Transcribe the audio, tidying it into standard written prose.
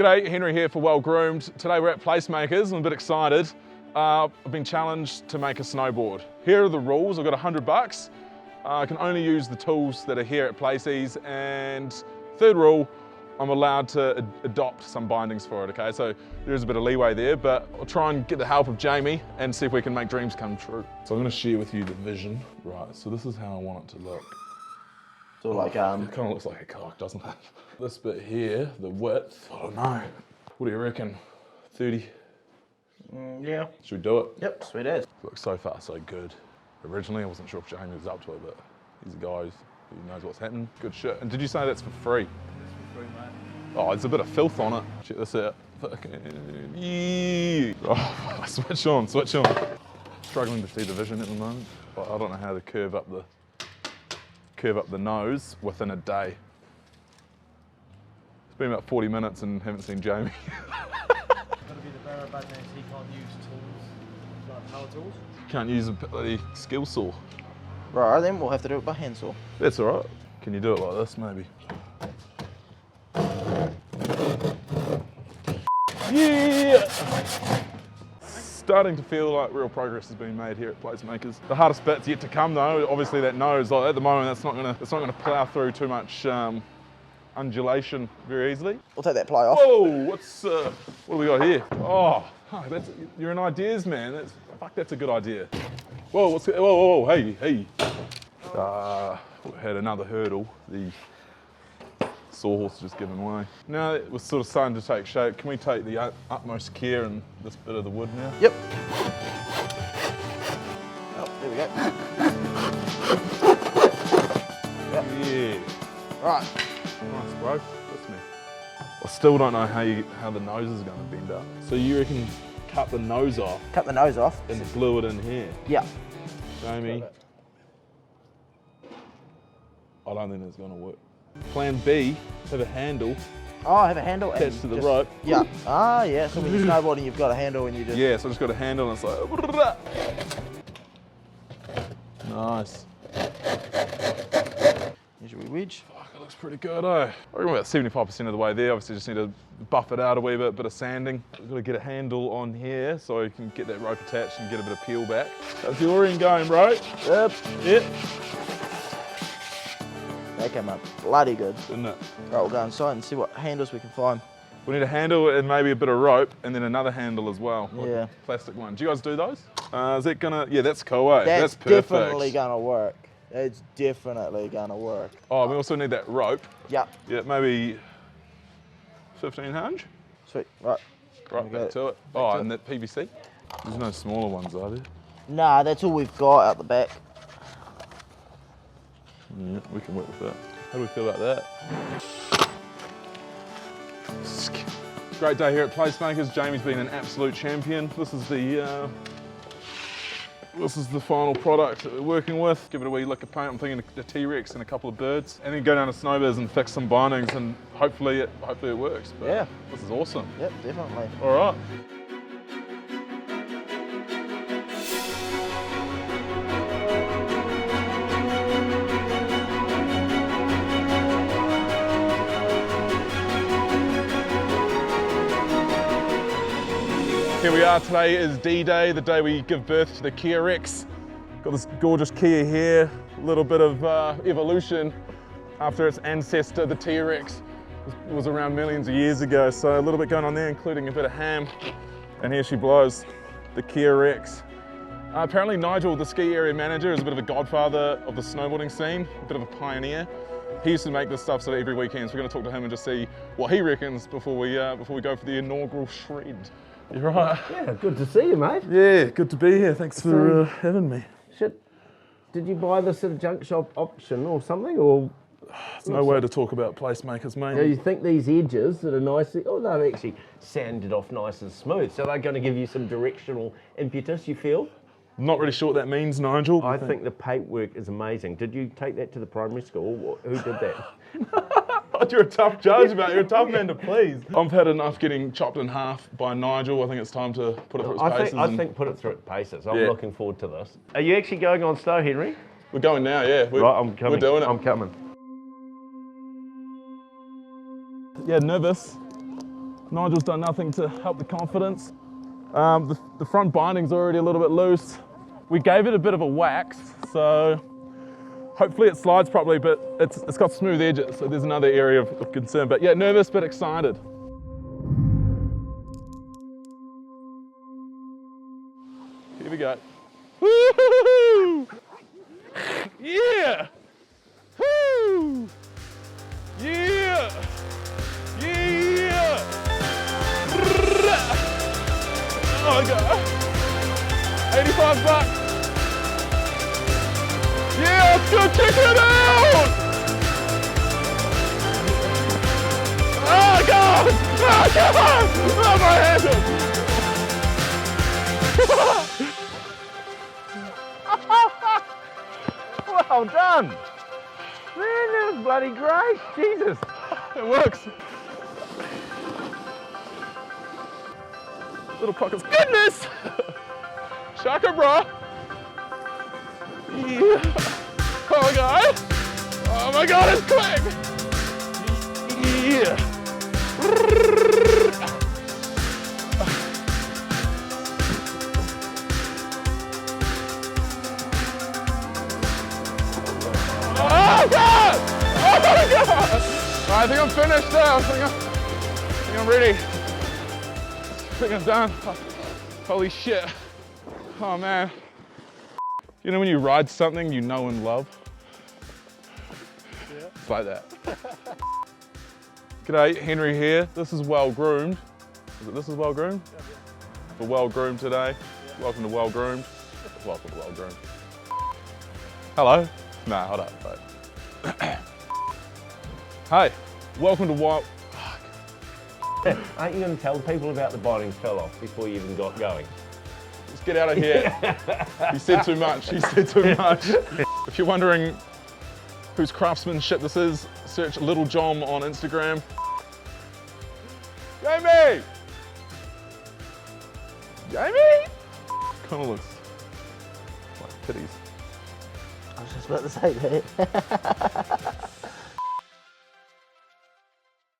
G'day, Henry here for Well Groomed. Today we're at Placemakers. I'm a bit excited. I've been challenged to make a snowboard. Here are the rules. I've got $100. I can only use the tools that are here at Placeys, and third rule, I'm allowed to adopt some bindings for it, okay? So there is a bit of leeway there, but I'll try and get the help of Jamie and see if we can make dreams come true. So I'm gonna share with you the vision. Right, so this is how I want it to look. So like, It kind of looks like a cock, doesn't it? This bit here, the width, I don't know. What do you reckon? 30? Yeah. Should we do it? Yep, sweet as. Looks so far so good. Originally, I wasn't sure if Jamie was up to it, but he's a guy who knows what's happening. Good shit. And did you say that's for free? That's for free, mate. Oh, there's a bit of filth on it. Check this out. Fucking yeah. Oh, switch on, switch on. Struggling to see the vision at the moment, but I don't know how to curve up the nose within a day. It's been about 40 minutes and haven't seen Jamie. Gotta be the barrow button as he can't use tools, like power tools. Can't use a bloody skill saw. Right, then we'll have to do it by hand saw. That's all right. Can you do it like this, maybe? Yeah! Starting to feel like real progress has been made here at Placemakers. The hardest bit's yet to come though. Obviously that nose, like, at the moment, it's not gonna plough through too much undulation very easily. We'll take that ply off. Whoa, what do we got here? Oh, you're an ideas man. That's a good idea. Whoa, whoa, hey. We had another hurdle. The sawhorse just given way. Now it was sort of starting to take shape. Can we take the utmost care in this bit of the wood now? Yep. Oh, there we go. Yep. Yeah. Right. Nice, bro. That's me. I still don't know how the nose is going to bend up. So you reckon cut the nose off Cut the nose off. and glue it in here? Yeah. Jamie, I don't think that's going to work. Plan B, have a handle Oh, I have a handle attached to the rope. Yeah. Ah, yeah. So when you're snowboarding, you've got a handle and you just. Yeah, so I just got a handle and it's like. Nice. Here's your wedge. Fuck, it looks pretty good, eh? I reckon about 75% of the way there. Obviously, just need to buff it out a wee bit of sanding. We've got to get a handle on here so you can get that rope attached and get a bit of peel back. How's the O-ring going, bro? Yep. Yep. That came up bloody good. Didn't it? Right, we'll go inside and see what handles we can find. We need a handle and maybe a bit of rope and then another handle as well. Like Yeah. a plastic one. Do you guys do those? Is that gonna, yeah, that's cool, eh? That's perfect. definitely gonna work. It's definitely gonna work. Oh, we also need that rope. Yep. Yeah, maybe 1500? Sweet. Right. Right, back to it. Oh, and that PVC? There's no smaller ones, are there? Nah, that's all we've got out the back. Yeah, we can work with that. How do we feel about that? Great day here at Placemakers. Jamie's been an absolute champion. This is the final product that we're working with. Give it a wee lick of paint. I'm thinking the T-Rex and a couple of birds, and then go down to Snowbiz and fix some bindings, and hopefully it works. But Yeah. this is awesome. Yep, definitely. All right. Here we are, today is D-Day, the day we give birth to the Kia Rex. Got this gorgeous Kia here, a little bit of evolution after its ancestor, the T-Rex, was around millions of years ago. So a little bit going on there, including a bit of ham. And here she blows, the Kia Rex. Apparently Nigel, the ski area manager, is a bit of a godfather of the snowboarding scene, a bit of a pioneer. He used to make this stuff sort of every weekend, so we're going to talk to him and just see what he reckons before we go for the inaugural shred. You're right. Yeah, good to see you, mate. Yeah, good to be here. Thanks for having me. Shit, did you buy this at a junk shop auction or something, or? There's no way to talk about Placemakers, mate. Yeah, you think these edges that are nice, oh, they're actually sanded off nice and smooth, so they're going to give you some directional impetus, you feel? Not really sure what that means, Nigel. I think the paintwork is amazing. Did you take that to the primary school? Who did that? You're a tough judge, mate. You're a tough man to please. I've had enough getting chopped in half by Nigel. I think it's time to put it through its paces. I think put it through its paces. I'm looking forward to this. Are you actually going on snow, Henry? We're going now, yeah. Right, I'm coming. We're doing it. I'm coming. Yeah, nervous. Nigel's done nothing to help the confidence. The front binding's already a little bit loose. We gave it a bit of a wax, so hopefully it slides properly, but it's got smooth edges, so there's another area of concern. But yeah, nervous but excited. Here we go. Woo-hoo-hoo! Yeah! Woo! Yeah! Yeah! Oh my god! 85 bucks! Yeah, let's go check it out! Oh god! Oh god! Oh my hand! Well done. Man, that was bloody great. Jesus. It works. Little pockets. Goodness! Shaka, bro. Yeah. Oh my god. Oh my god, it's quick. Yeah. Oh god! Oh my god! I think I'm finished now. I think I'm ready. I think I'm done. Holy shit. Oh man. You know when you ride something you know and love? Yeah. It's like that. G'day, Henry here. This is Well Groomed. This is Well Groomed? Yeah. We're Well Groomed today. Yeah. Welcome to Well Groomed. Welcome to Well Groomed. Hello? Nah, hold up. Right. Hey, welcome to Well... Aren't you going to tell people about the binding fell off before you even got going? Let's get out of here. You said too much. You said too much. If you're wondering whose craftsmanship this is, search Little John on Instagram. Jamie! Jamie? Kind of looks like titties. I was just about to say that.